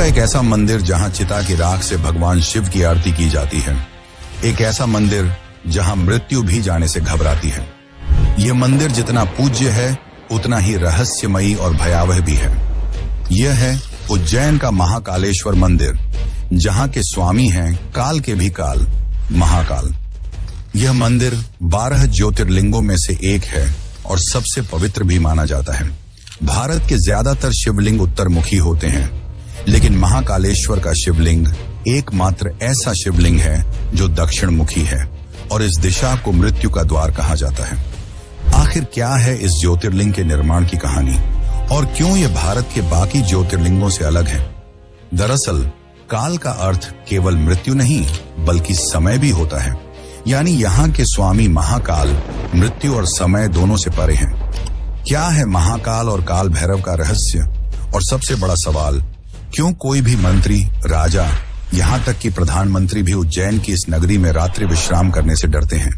का एक ऐसा मंदिर जहां चिता की राख से भगवान शिव की आरती की जाती है। एक ऐसा मंदिर जहां मृत्यु भी जाने से घबराती है। यह मंदिर जितना पूज्य है उतना ही रहस्यमयी और भयावह भी है। यह है उज्जैन का महाकालेश्वर मंदिर, जहां के स्वामी हैं काल के भी काल, महाकाल। यह मंदिर 12 ज्योतिर्लिंगों में से एक है और सबसे पवित्र भी माना जाता है। भारत के ज्यादातर शिवलिंग उत्तरमुखी होते हैं, लेकिन महाकालेश्वर का शिवलिंग एकमात्र ऐसा शिवलिंग है जो दक्षिणमुखी है और इस दिशा को मृत्यु का द्वार कहा जाता है। आखिर क्या है इस ज्योतिर्लिंग के निर्माण की कहानी और क्यों यह भारत के बाकी ज्योतिर्लिंगों से अलग है? दरअसल काल का अर्थ केवल मृत्यु नहीं बल्कि समय भी होता है, यानी यहाँ के स्वामी महाकाल मृत्यु और समय दोनों से परे हैं। क्या है महाकाल और काल भैरव का रहस्य? और सबसे बड़ा सवाल, क्यों कोई भी मंत्री, राजा, यहाँ तक कि प्रधानमंत्री भी उज्जैन की इस नगरी में रात्रि विश्राम करने से डरते हैं?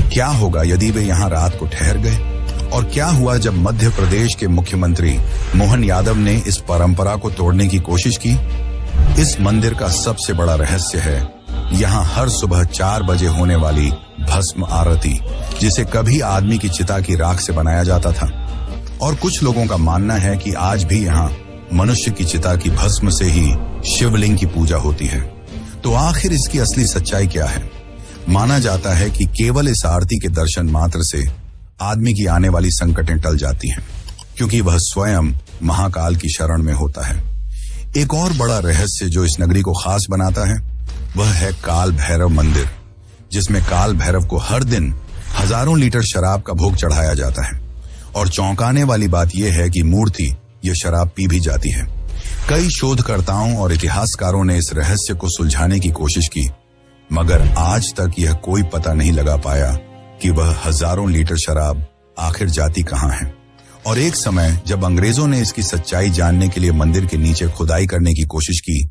क्या होगा यदि वे यहाँ रात को ठहर गए? और क्या हुआ जब मध्य प्रदेश के मुख्यमंत्री मोहन यादव ने इस परंपरा को तोड़ने की कोशिश की? इस मंदिर का सबसे बड़ा रहस्य है यहाँ हर सुबह 4 बजे होने वाली भस्म आरती, जिसे कभी आदमी की चिता की राख से बनाया जाता था और कुछ लोगों का मानना है कि आज भी यहाँ मनुष्य की चिता की भस्म से ही शिवलिंग की पूजा होती है। तो आखिर इसकी असली सच्चाई क्या है? माना जाता है कि केवल इस आरती के दर्शन मात्र से आदमी की आने वाली संकटें टल जाती हैं, क्योंकि वह स्वयं महाकाल की शरण में होता है। एक और बड़ा रहस्य जो इस नगरी को खास बनाता है वह है काल भैरव मंदिर, जिसमें काल भैरव को हर दिन हजारों लीटर शराब का भोग चढ़ाया जाता है। और चौंकाने वाली बात यह है कि मूर्ति यह शराब पी भी जाती है। कई शोधकर्ताओं और इतिहासकारों ने इस रहस्य को सुलझाने की कोशिश की, मगर आज तक यह कोई पता नहीं लगा पाया कि वह हजारों लीटर शराब आखिर जाती कहां है। और एक समय जब अंग्रेजों ने इसकी सच्चाई जानने के लिए मंदिर के नीचे खुदाई करने की कोशिश की,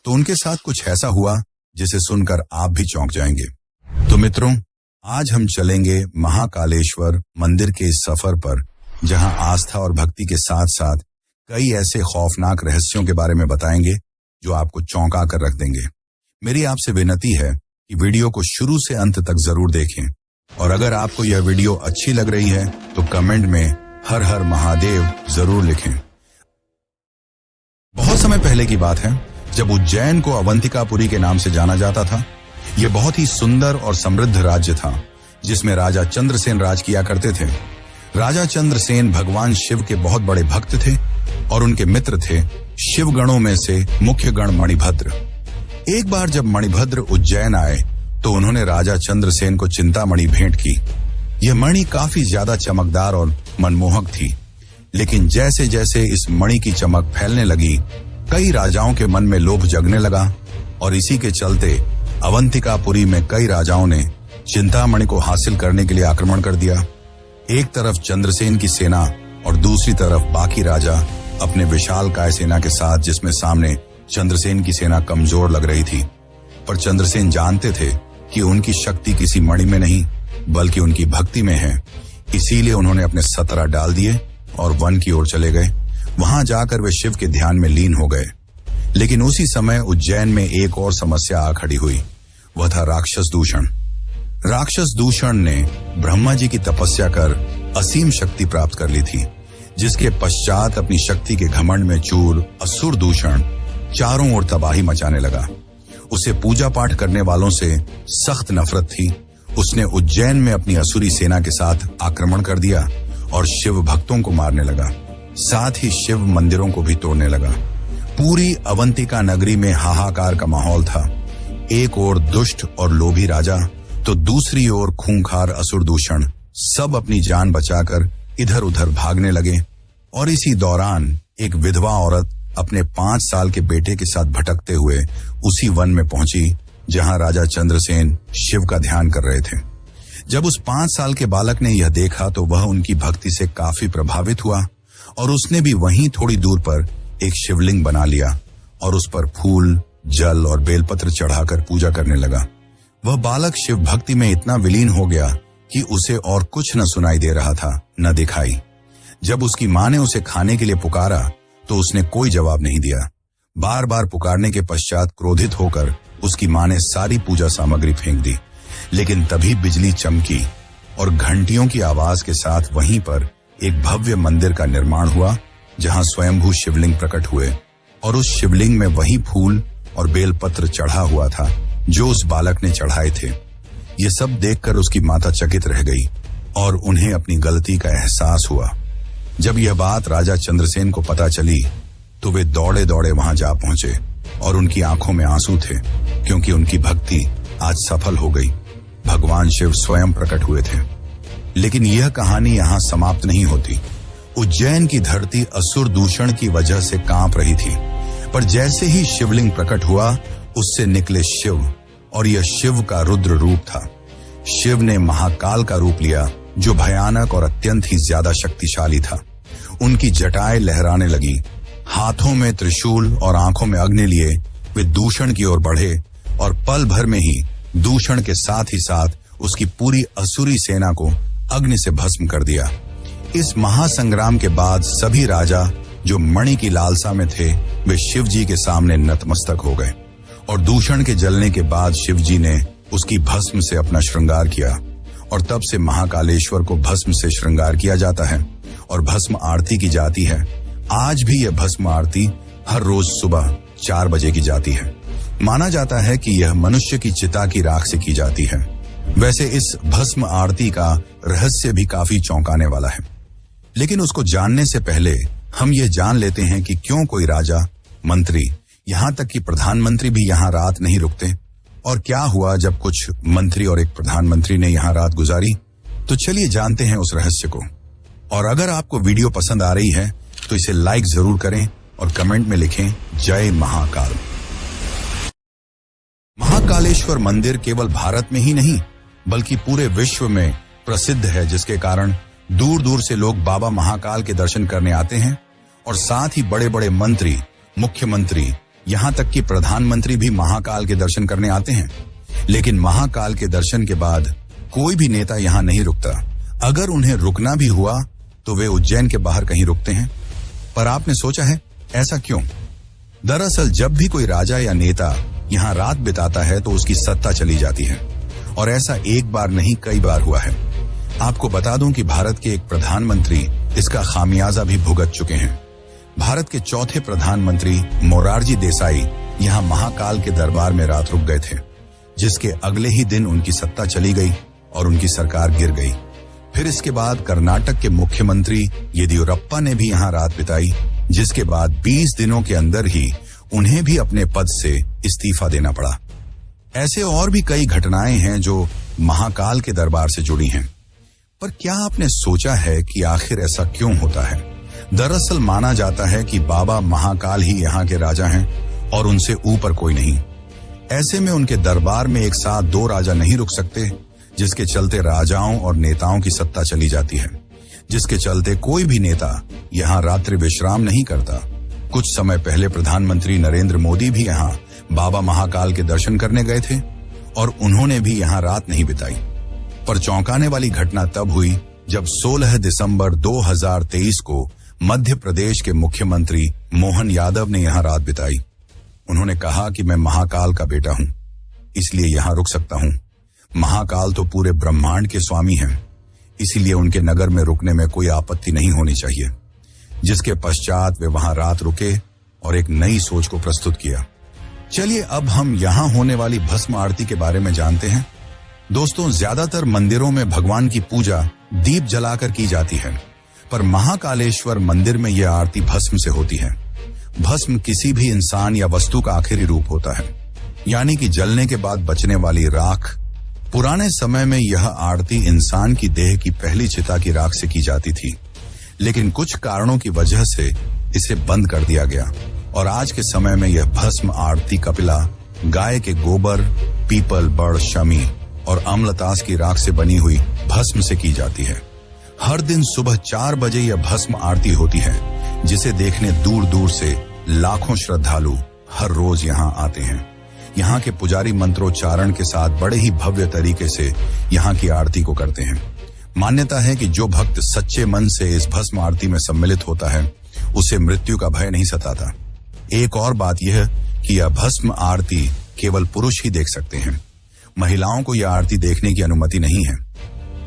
तो उनके साथ कुछ ऐसा हुआ जिसे सुनकर आप भी चौंक जाएंगे। तो मित्रों, आज हम चलेंगे महाकालेश्वर मंदिर के इस सफर पर, जहां आस्था और भक्ति के साथ साथ कई ऐसे खौफनाक रहस्यों के बारे में बताएंगे जो आपको चौंका कर रख देंगे। मेरी आपसे विनती है कि वीडियो को शुरू से अंत तक जरूर देखें, और अगर आपको यह वीडियो अच्छी लग रही है तो कमेंट में हर हर महादेव जरूर लिखें। बहुत समय पहले की बात है, जब उज्जैन को अवंतिकापुरी के नाम से जाना जाता था। यह बहुत ही सुंदर और समृद्ध राज्य था, जिसमें राजा चंद्रसेन राज किया करते थे। राजा चंद्रसेन भगवान शिव के बहुत बड़े भक्त थे और उनके मित्र थे शिवगणों में से मुख्य गण मणिभद्र। एक बार जब मणिभद्र उज्जैन आए तो उन्होंने राजा चंद्रसेन को चिंतामणि भेंट की। यह मणि काफी ज्यादा चमकदार और मनमोहक थी, लेकिन जैसे जैसे इस मणि की चमक फैलने लगी, कई राजाओं के मन में लोभ जगने लगा और इसी के चलते अवंतिकापुरी में कई राजाओं ने चिंतामणि को हासिल करने के लिए आक्रमण कर दिया। एक तरफ चंद्रसेन की सेना और दूसरी तरफ बाकी राजा अपने विशालकाय सेना के साथ, जिसमें सामने चंद्रसेन की सेना कमजोर लग रही थी। पर चंद्रसेन जानते थे कि उनकी शक्ति किसी मणि में नहीं बल्कि उनकी भक्ति में है। इसीलिए उन्होंने अपने 17 डाल दिए और वन की ओर चले गए। वहां जाकर वे शिव के ध्यान में लीन हो गए। लेकिन उसी समय उज्जैन में एक और समस्या आ खड़ी हुई। वह था राक्षस दूषण। राक्षस दूषण ने ब्रह्मा जी की तपस्या कर असीम शक्ति प्राप्त कर ली थी, जिसके पश्चात अपनी शक्ति के घमंड में चूर असुर दूषण चारों ओर तबाही मचाने लगा। उसे पूजा पाठ करने वालों से सख्त नफरत थी। उसने उज्जैन में अपनी असुरी सेना के साथ आक्रमण कर दिया और शिव भक्तों को मारने लगा, साथ ही शिव मंदिरों को भी तोड़ने लगा। पूरी अवंतिका नगरी में हाहाकार का माहौल था। एक ओर दुष्ट और लोभी राजा तो दूसरी ओर खूंखार असुर दूषण सब अपनी जान बचाकर इधर उधर भागने लगे। और इसी दौरान एक विधवा औरत अपने 5 साल के बेटे के साथ भटकते हुए उसी वन में पहुंची जहां राजा चंद्रसेन शिव का ध्यान कर रहे थे। जब उस 5 साल के बालक ने यह देखा तो वह उनकी भक्ति से काफी प्रभावित हुआ और उसने भी वहीं थोड़ी दूर पर एक शिवलिंग बना लिया और उस पर फूल, जल और बेलपत्र चढ़ाकर पूजा करने लगा। वह बालक शिव भक्ति में इतना विलीन हो गया कि उसे और कुछ न सुनाई दे रहा था, न दिखाई। जब उसकी मां ने उसे खाने के लिए पुकारा तो उसने कोई जवाब नहीं दिया, बार बार पुकारने के पश्चात क्रोधित होकर उसकी मां ने सारी पूजा सामग्री फेंक दी। लेकिन तभी बिजली चमकी और घंटियों की आवाज के साथ वहीं पर एक भव्य मंदिर का निर्माण हुआ, जहां स्वयंभू शिवलिंग प्रकट हुए और उस शिवलिंग में वही फूल और बेलपत्र चढ़ा हुआ था जो उस बालक ने चढ़ाए थे। ये सब देखकर उसकी माता चकित रह गई और उन्हें अपनी गलती का एहसास हुआ। जब यह बात राजा चंद्रसेन को पता चली तो वे दौड़े दौड़े वहां जा पहुंचे और उनकी आंखों में आंसू थे, क्योंकि उनकी भक्ति आज सफल हो गई। भगवान शिव स्वयं प्रकट हुए थे। लेकिन यह कहानी यहाँ समाप्त नहीं होती। उज्जैन की धरती असुर दूषण की वजह से कांप रही थी, पर जैसे ही शिवलिंग प्रकट हुआ उससे निकले शिव, और यह शिव का रुद्र रूप था। शिव ने महाकाल का रूप लिया, जो भयानक और अत्यंत ही ज्यादा शक्तिशाली था। उनकी जटाएं लहराने लगी, हाथों में त्रिशूल और आंखों में अग्नि लिए वे दूषण की ओर बढ़े और पल भर में ही दूषण के साथ ही साथ उसकी पूरी असुरी सेना को अग्नि से भस्म कर दिया। इस महासंग्राम के बाद सभी राजा जो मणि की लालसा में थे वे शिव जी के सामने नतमस्तक हो गए, और दूषण के जलने के बाद शिव जी ने उसकी भस्म से अपना श्रृंगार किया, और तब से महाकालेश्वर को भस्म से श्रृंगार किया जाता है और भस्म आरती की जाती है। आज भी यह भस्म आरती हर रोज सुबह 4 बजे की जाती है। माना जाता है कि यह मनुष्य की चिता की राख से की जाती है। वैसे इस भस्म आरती का रहस्य भी काफी चौंकाने वाला है, लेकिन उसको जानने से पहले हम ये जान लेते हैं कि क्यों कोई राजा, मंत्री, यहाँ तक कि प्रधानमंत्री भी यहाँ रात नहीं रुकते, और क्या हुआ जब कुछ मंत्री और एक प्रधानमंत्री ने यहाँ रात गुजारी। तो चलिए जानते हैं उस रहस्य को। और अगर आपको वीडियो पसंद आ रही है तो इसे लाइक जरूर करें और कमेंट में लिखें जय महाकाल। महाकालेश्वर मंदिर केवल भारत में ही नहीं बल्कि पूरे विश्व में प्रसिद्ध है, जिसके कारण दूर दूर से लोग बाबा महाकाल के दर्शन करने आते हैं, और साथ ही बड़े बड़े मंत्री, मुख्यमंत्री, यहाँ तक कि प्रधानमंत्री भी महाकाल के दर्शन करने आते हैं। लेकिन महाकाल के दर्शन के बाद कोई भी नेता यहाँ नहीं रुकता। अगर उन्हें रुकना भी हुआ तो वे उज्जैन के बाहर कहीं रुकते हैं। पर आपने सोचा है ऐसा क्यों? दरअसल जब भी कोई राजा या नेता यहाँ रात बिताता है तो उसकी सत्ता चली जाती है, और ऐसा एक बार नहीं कई बार हुआ है। आपको बता दूं कि भारत के एक प्रधानमंत्री इसका खामियाजा भी भुगत चुके हैं। भारत के चौथे प्रधानमंत्री मोरारजी देसाई यहाँ महाकाल के दरबार में रात रुक गए थे, जिसके अगले ही दिन उनकी सत्ता चली गई और उनकी सरकार गिर गई। फिर इसके बाद कर्नाटक के मुख्यमंत्री येदियुरप्पा ने भी यहाँ रात बिताई, जिसके बाद 20 दिनों के अंदर ही उन्हें भी अपने पद से इस्तीफा देना पड़ा। ऐसे और भी कई घटनाएं हैं जो महाकाल के दरबार से जुड़ी हैं। पर क्या आपने सोचा है कि आखिर ऐसा क्यों होता है? दरअसल माना जाता है कि बाबा महाकाल ही यहाँ के राजा हैं और उनसे ऊपर कोई नहीं। ऐसे में उनके दरबार में एक साथ 2 राजा नहीं रुक सकते, जिसके चलते राजाओं और नेताओं की सत्ता चली जाती है, जिसके चलते कोई भी नेता यहाँ रात्रि विश्राम नहीं करता। कुछ समय पहले प्रधानमंत्री नरेंद्र मोदी भी यहाँ बाबा महाकाल के दर्शन करने गए थे और उन्होंने भी यहाँ रात नहीं बिताई। पर चौंकाने वाली घटना तब हुई जब 16 दिसंबर 2023 को मध्य प्रदेश के मुख्यमंत्री मोहन यादव ने यहाँ रात बिताई। उन्होंने कहा कि मैं महाकाल का बेटा हूँ, इसलिए यहाँ रुक सकता हूँ। महाकाल तो पूरे ब्रह्मांड के स्वामी हैं, इसीलिए उनके नगर में रुकने में कोई आपत्ति नहीं होनी चाहिए। जिसके पश्चात वे वहां रात रुके और एक नई सोच को प्रस्तुत किया। चलिए अब हम यहाँ होने वाली भस्म आरती के बारे में जानते हैं। दोस्तों, ज्यादातर मंदिरों में भगवान की पूजा दीप जलाकर की जाती है, पर महाकालेश्वर मंदिर में यह आरती भस्म से होती है। भस्म किसी भी इंसान या वस्तु का आखिरी रूप होता है, यानी कि जलने के बाद बचने वाली राख। पुराने समय में यह आरती इंसान की देह की पहली चिता की राख से की जाती थी, लेकिन कुछ कारणों की वजह से इसे बंद कर दिया गया और आज के समय में यह भस्म आरती कपिला, गाय के गोबर, पीपल, बड़, शमी और अम्लतास की राख से बनी हुई भस्म से की जाती है। हर दिन सुबह 4 बजे यह भस्म आरती होती है, जिसे देखने दूर दूर से लाखों श्रद्धालु हर रोज यहाँ आते हैं। यहाँ के पुजारी मंत्रोच्चारण के साथ बड़े ही भव्य तरीके से यहाँ की आरती को करते हैं। मान्यता है कि जो भक्त सच्चे मन से इस भस्म आरती में सम्मिलित होता है, उसे मृत्यु का भय नहीं सताता। एक और बात यह कि यह भस्म आरती केवल पुरुष ही देख सकते हैं। महिलाओं को यह आरती देखने की अनुमति नहीं है।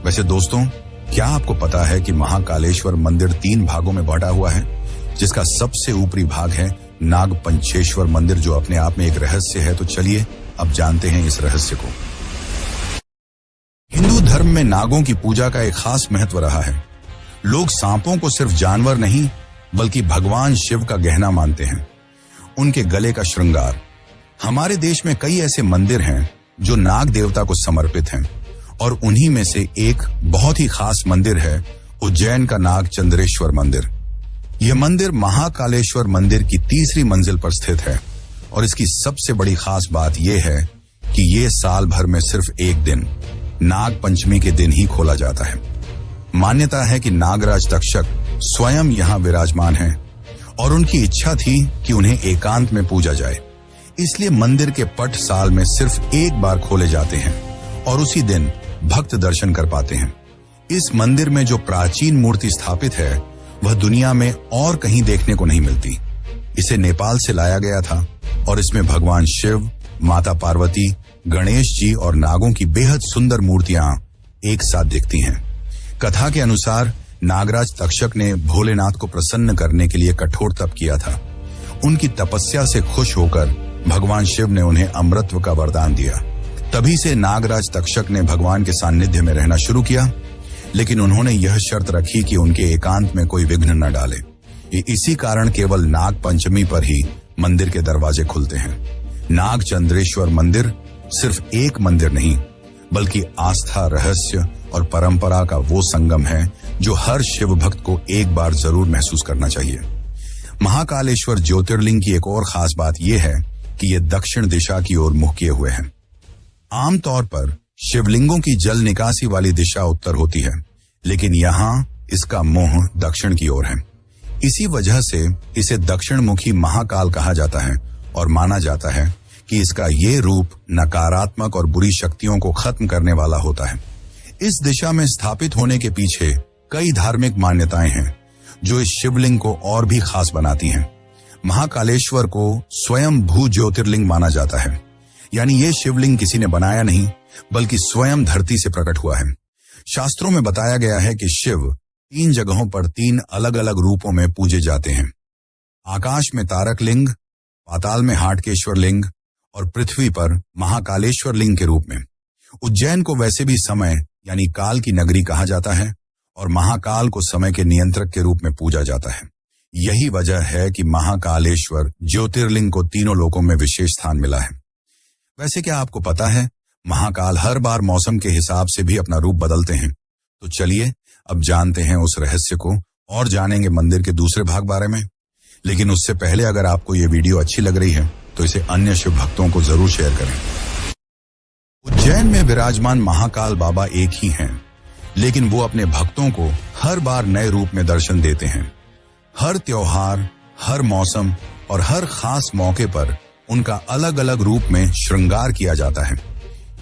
वैसे दोस्तों, क्या आपको पता है कि महाकालेश्वर मंदिर 3 भागों में बांटा हुआ है, जिसका सबसे ऊपरी भाग है नागपंचेश्वर मंदिर, जो अपने आप में एक रहस्य है। तो चलिए अब जानते हैं इस रहस्य को। हिंदू धर्म में नागों की पूजा का एक खास महत्व रहा है। लोग सांपों को सिर्फ जानवर नहीं बल्कि भगवान शिव का गहना मानते हैं, उनके गले का श्रृंगार। हमारे देश में कई ऐसे मंदिर हैं जो नाग देवता को समर्पित हैं, और उन्हीं में से एक बहुत ही खास मंदिर है उज्जैन का नाग चंद्रेश्वर मंदिर। यह मंदिर महाकालेश्वर मंदिर की 3री मंजिल पर स्थित है, और इसकी सबसे बड़ी खास बात यह है कि यह साल भर में सिर्फ एक दिन, नाग पंचमी के दिन ही खोला जाता है। मान्यता है कि नागराज तक्षक स्वयं यहाँ विराजमान हैं, और उनकी इच्छा थी कि उन्हें एकांत में पूजा जाए। इसलिए मंदिर के पट साल में सिर्फ एक बार खोले जाते हैं, और उसी दिन भक्त दर्शन कर पाते हैं। इस मंदिर में जो प्राचीन मूर्ति स्थापित है वह दुनिया में और कहीं देखने को नहीं मिलती। इसे नेपाल से लाया गया था, और इसमें भगवान शिव, माता पार्वती, गणेश जी और नागों की बेहद सुंदर मूर्तियां एक साथ दिखती हैं। कथा के अनुसार नागराज तक्षक ने भोलेनाथ को प्रसन्न करने के लिए कठोर तप किया था। उनकी तपस्या से खुश होकर भगवान शिव ने उन्हें अमृतत्व का वरदान दिया। तभी से नागराज तक्षक ने भगवान के सानिध्य में रहना शुरू किया, लेकिन उन्होंने यह शर्त रखी कि उनके एकांत में कोई विघ्न न डाले। इसी कारण केवल नाग पंचमी पर ही मंदिर के दरवाजे खुलते हैं। नाग चंद्रेश्वर मंदिर सिर्फ एक मंदिर नहीं बल्कि आस्था, रहस्य और परंपरा का वो संगम है जो हर शिव भक्त को एक बार जरूर महसूस करना चाहिए। महाकालेश्वर ज्योतिर्लिंग की एक और खास बात यह है कि यह दक्षिण दिशा की ओर मुख किए हुए हैं। आमतौर पर शिवलिंगों की जल निकासी वाली दिशा उत्तर होती है, लेकिन यहाँ इसका मुंह दक्षिण की ओर है। इसी वजह से इसे दक्षिण मुखी महाकाल कहा जाता है, और माना जाता है कि इसका ये रूप नकारात्मक और बुरी शक्तियों को खत्म करने वाला होता है। इस दिशा में स्थापित होने के पीछे कई धार्मिक मान्यताएं हैं जो इस शिवलिंग को और भी खास बनाती हैं। महाकालेश्वर को स्वयं भू ज्योतिर्लिंग माना जाता है, यानी ये शिवलिंग किसी ने बनाया नहीं बल्कि स्वयं धरती से प्रकट हुआ है। शास्त्रों में बताया गया है कि शिव 3 जगहों पर 3 अलग अलग रूपों में पूजे जाते हैं। आकाश में तारक लिंग, पाताल में हाटकेश्वर लिंग और पृथ्वी पर महाकालेश्वर लिंग के रूप में। उज्जैन को वैसे भी समय यानी काल की नगरी कहा जाता है, और महाकाल को समय के नियंत्रक के रूप में पूजा जाता है। यही वजह है कि महाकालेश्वर ज्योतिर्लिंग को तीनों लोकों में विशेष स्थान मिला है। वैसे क्या आपको पता है, महाकाल हर बार मौसम के हिसाब से भी अपना रूप बदलते हैं। तो चलिए अब जानते हैं उस रहस्य को, और जानेंगे मंदिर के दूसरे भाग बारे में। लेकिन उससे पहले अगर आपको ये वीडियो अच्छी लग रही है तो इसे अन्य शिव भक्तों को जरूर शेयर करें। उज्जैन में विराजमान महाकाल बाबा एक ही हैं, लेकिन वो अपने भक्तों को हर बार नए रूप में दर्शन देते हैं। हर त्योहार, हर मौसम और हर खास मौके पर उनका अलग अलग रूप में श्रृंगार किया जाता है।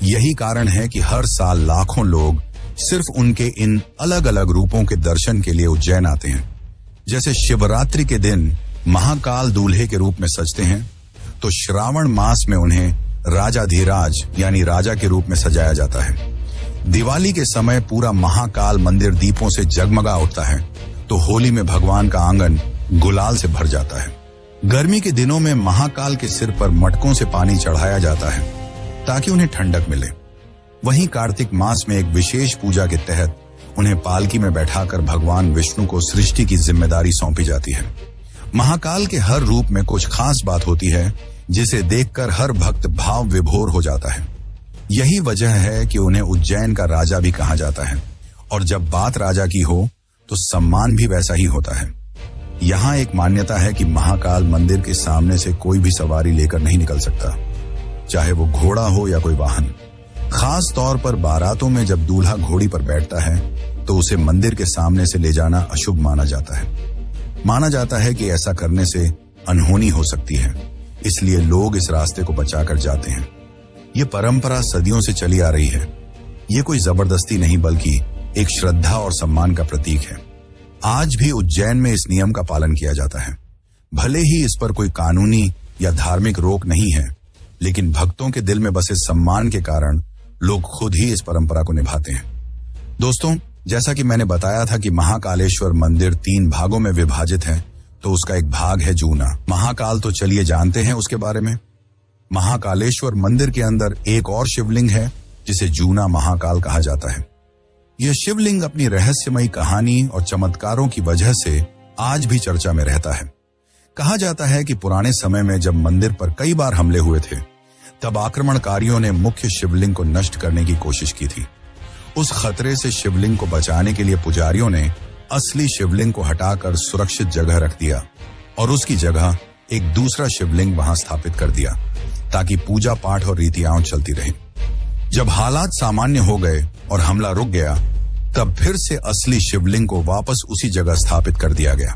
यही कारण है कि हर साल लाखों लोग सिर्फ उनके इन अलग अलग रूपों के दर्शन के लिए उज्जैन आते हैं। जैसे शिवरात्रि के दिन महाकाल दूल्हे के रूप में सजते हैं, तो श्रावण मास में उन्हें राजाधिराज यानी राजा के रूप में सजाया जाता है। दिवाली के समय पूरा महाकाल मंदिर दीपों से जगमगा उठता है, तो होली में भगवान का आंगन गुलाल से भर जाता है। गर्मी के दिनों में महाकाल के सिर पर मटकों से पानी चढ़ाया जाता है ताकि उन्हें ठंडक मिले। वहीं कार्तिक मास में एक विशेष पूजा के तहत उन्हें पालकी में बैठाकर भगवान विष्णु को सृष्टि की जिम्मेदारी सौंपी जाती है। महाकाल के हर रूप में कुछ खास बात होती है जिसे देखकर हर भक्त भाव विभोर हो जाता है। यही वजह है कि उन्हें उज्जैन का राजा भी कहा जाता है, और जब बात राजा की हो तो सम्मान भी वैसा ही होता है। यहाँ एक मान्यता है कि महाकाल मंदिर के सामने से कोई भी सवारी लेकर नहीं निकल सकता, चाहे वो घोड़ा हो या कोई वाहन। खास तौर पर बारातों में जब दूल्हा घोड़ी पर बैठता है तो उसे मंदिर के सामने से ले जाना अशुभ माना जाता है। माना जाता है कि ऐसा करने से अनहोनी हो सकती है, इसलिए लोग इस रास्ते को बचाकर जाते हैं। ये परंपरा सदियों से चली आ रही है। ये कोई जबरदस्ती नहीं बल्कि एक श्रद्धा और सम्मान का प्रतीक है। आज भी उज्जैन में इस नियम का पालन किया जाता है। भले ही इस पर कोई कानूनी या धार्मिक रोक नहीं है, लेकिन भक्तों के दिल में बसे सम्मान के कारण लोग खुद ही इस परंपरा को निभाते हैं। दोस्तों, जैसा कि मैंने बताया था कि महाकालेश्वर मंदिर 3 भागों में विभाजित है, तो उसका एक भाग है जूना महाकाल। तो चलिए जानते हैं उसके बारे में। महाकालेश्वर मंदिर के अंदर एक और शिवलिंग है जिसे जूना महाकाल कहा जाता है। यह शिवलिंग अपनी रहस्यमयी कहानी और चमत्कारों की वजह से आज भी चर्चा में रहता है। कहा जाता है कि पुराने समय में जब मंदिर पर कई बार हमले हुए थे, तब आक्रमणकारियों ने मुख्य शिवलिंग को नष्ट करने की कोशिश की थी। उस खतरे से शिवलिंग को बचाने के लिए पुजारियों ने असली शिवलिंग को हटाकर सुरक्षित जगह रख दिया और उसकी जगह एक दूसरा शिवलिंग वहां स्थापित कर दिया, ताकि पूजा पाठ और रीतियां चलती रहें। जब हालात सामान्य हो गए और हमला रुक गया, तब फिर से असली शिवलिंग को वापस उसी जगह स्थापित कर दिया गया।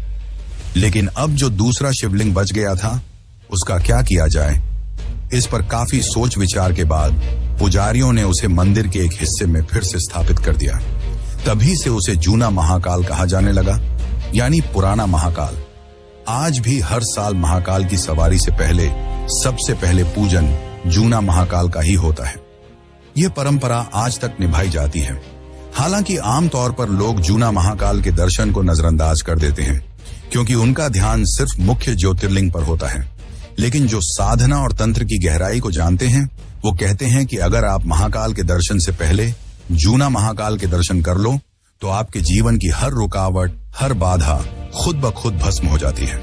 लेकिन अब जो दूसरा शिवलिंग बच गया था, उसका क्या किया जाए? इस पर काफी सोच विचार के बाद पुजारियों ने उसे मंदिर के एक हिस्से में फिर से स्थापित कर दिया। तभी से उसे जूना महाकाल कहा जाने लगा, यानी पुराना महाकाल। आज भी हर साल महाकाल की सवारी से पहले सबसे पहले पूजन जूना महाकाल का ही होता है। यह परंपरा आज तक निभाई जाती है। हालांकि आमतौर पर लोग जूना महाकाल के दर्शन को नजरअंदाज कर देते हैं, क्योंकि उनका ध्यान सिर्फ मुख्य ज्योतिर्लिंग पर होता है। लेकिन जो साधना और तंत्र की गहराई को जानते हैं, वो कहते हैं कि अगर आप महाकाल के दर्शन से पहले जूना महाकाल के दर्शन कर लो, तो आपके जीवन की हर रुकावट, हर बाधा खुद ब खुद भस्म हो जाती है।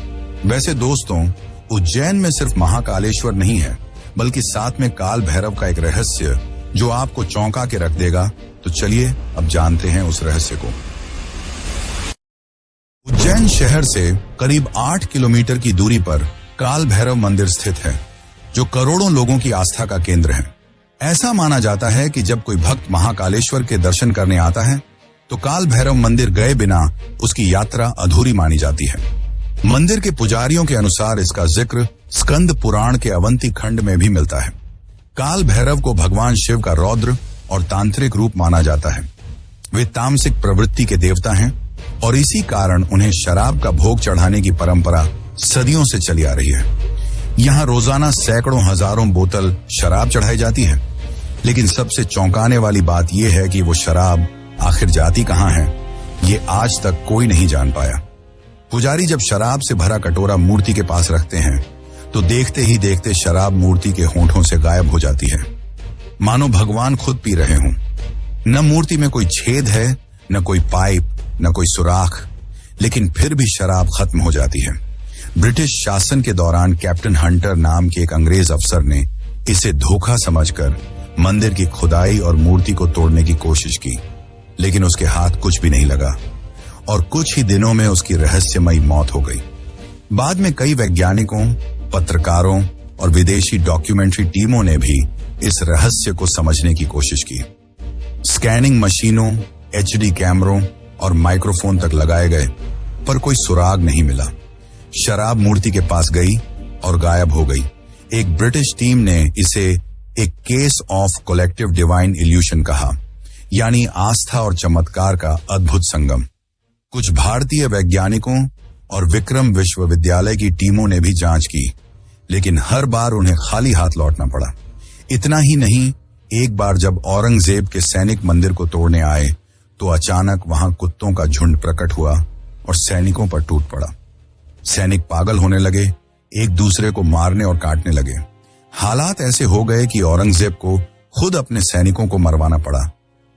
वैसे दोस्तों, उज्जैन में सिर्फ महाकालेश्वर नहीं है, बल्कि साथ में काल भैरव का एक रहस्य जो आपको चौंका के रख देगा। तो चलिए अब जानते हैं उस रहस्य को। उज्जैन शहर से करीब 8 किलोमीटर की दूरी पर काल भैरव मंदिर स्थित है, जो करोड़ों लोगों की आस्था का केंद्र है। ऐसा माना जाता है कि जब कोई भक्त महाकालेश्वर के दर्शन करने आता है, तो काल भैरव मंदिर गए बिना उसकी यात्रा अधूरी मानी जाती है। मंदिर के पुजारियों के अनुसार इसका जिक्र स्कंद पुराण के अवंती खंड में भी मिलता है। काल भैरव को भगवान शिव का रौद्र और तांत्रिक रूप माना जाता है। वे तामसिक प्रवृत्ति के देवता हैं और इसी कारण उन्हें शराब का भोग चढ़ाने की परंपरा सदियों से चली आ रही है। यहाँ रोजाना सैकड़ों हजारों बोतल शराब चढ़ाई जाती है। लेकिन सबसे चौंकाने वाली बात यह है कि वो शराब आखिर जाती कहाँ है, ये आज तक कोई नहीं जान पाया। पुजारी जब शराब से भरा कटोरा मूर्ति के पास रखते हैं, तो देखते ही देखते शराब मूर्ति के होंठों से गायब हो जाती है, मानो भगवान खुद पी रहे हों। न मूर्ति में कोई छेद है, न कोई पाइप, न कोई सुराख, लेकिन फिर भी शराब खत्म हो जाती है। ब्रिटिश शासन के दौरान कैप्टन हंटर नाम के एक अंग्रेज अफसर ने इसे धोखा समझकर मंदिर की खुदाई और मूर्ति को तोड़ने की कोशिश की, लेकिन उसके हाथ कुछ भी नहीं लगा और कुछ ही दिनों में उसकी रहस्यमयी मौत हो गई। बाद में कई वैज्ञानिकों, पत्रकारों और विदेशी डॉक्यूमेंट्री टीमों ने भी इस रहस्य को समझने की कोशिश की। स्कैनिंग मशीनों, HD कैमरों और माइक्रोफोन तक लगाए गए, पर कोई सुराग नहीं मिला। शराब मूर्ति के पास गई और गायब हो गई। एक ब्रिटिश टीम ने इसे एक case of collective divine evolution कहा, यानी आस्था और चमत्कार का अद्भुत संगम। कुछ भारतीय वैज्ञानिकों और विक्रम विश्वविद्यालय की टीमों ने भी जांच की, लेकिन हर बार उन्हें खाली हाथ लौटना पड़ा। इतना ही नहीं, एक बार जब औरंगजेब के सैनिक मंदिर को तोड़ने आए, तो अचानक वहां कुत्तों का झुंड प्रकट हुआ और सैनिकों पर टूट पड़ा। सैनिक पागल होने लगे, एक दूसरे को मारने और काटने लगे। हालात ऐसे हो गए कि औरंगजेब को खुद अपने सैनिकों को मरवाना पड़ा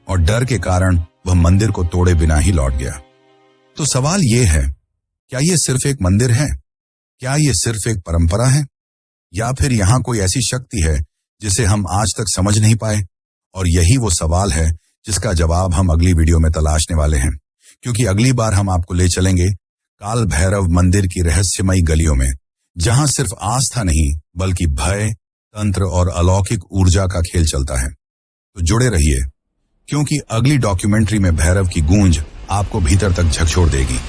और डर के कारण वह मंदिर को तोड़े बिना ही लौट गया। तो सवाल यह है, क्या यह सिर्फ एक मंदिर है? क्या यह सिर्फ एक परंपरा है? या फिर यहां कोई ऐसी शक्ति है जिसे हम आज तक समझ नहीं पाए? और यही वो सवाल है जिसका जवाब हम अगली वीडियो में तलाशने वाले हैं, क्योंकि अगली बार हम आपको ले चलेंगे काल भैरव मंदिर की रहस्यमयी गलियों में, जहां सिर्फ आस्था नहीं बल्कि भय, तंत्र और अलौकिक ऊर्जा का खेल चलता है। तो जुड़े रहिए, क्योंकि अगली डॉक्यूमेंट्री में भैरव की गूंज आपको भीतर तक झकझोर देगी।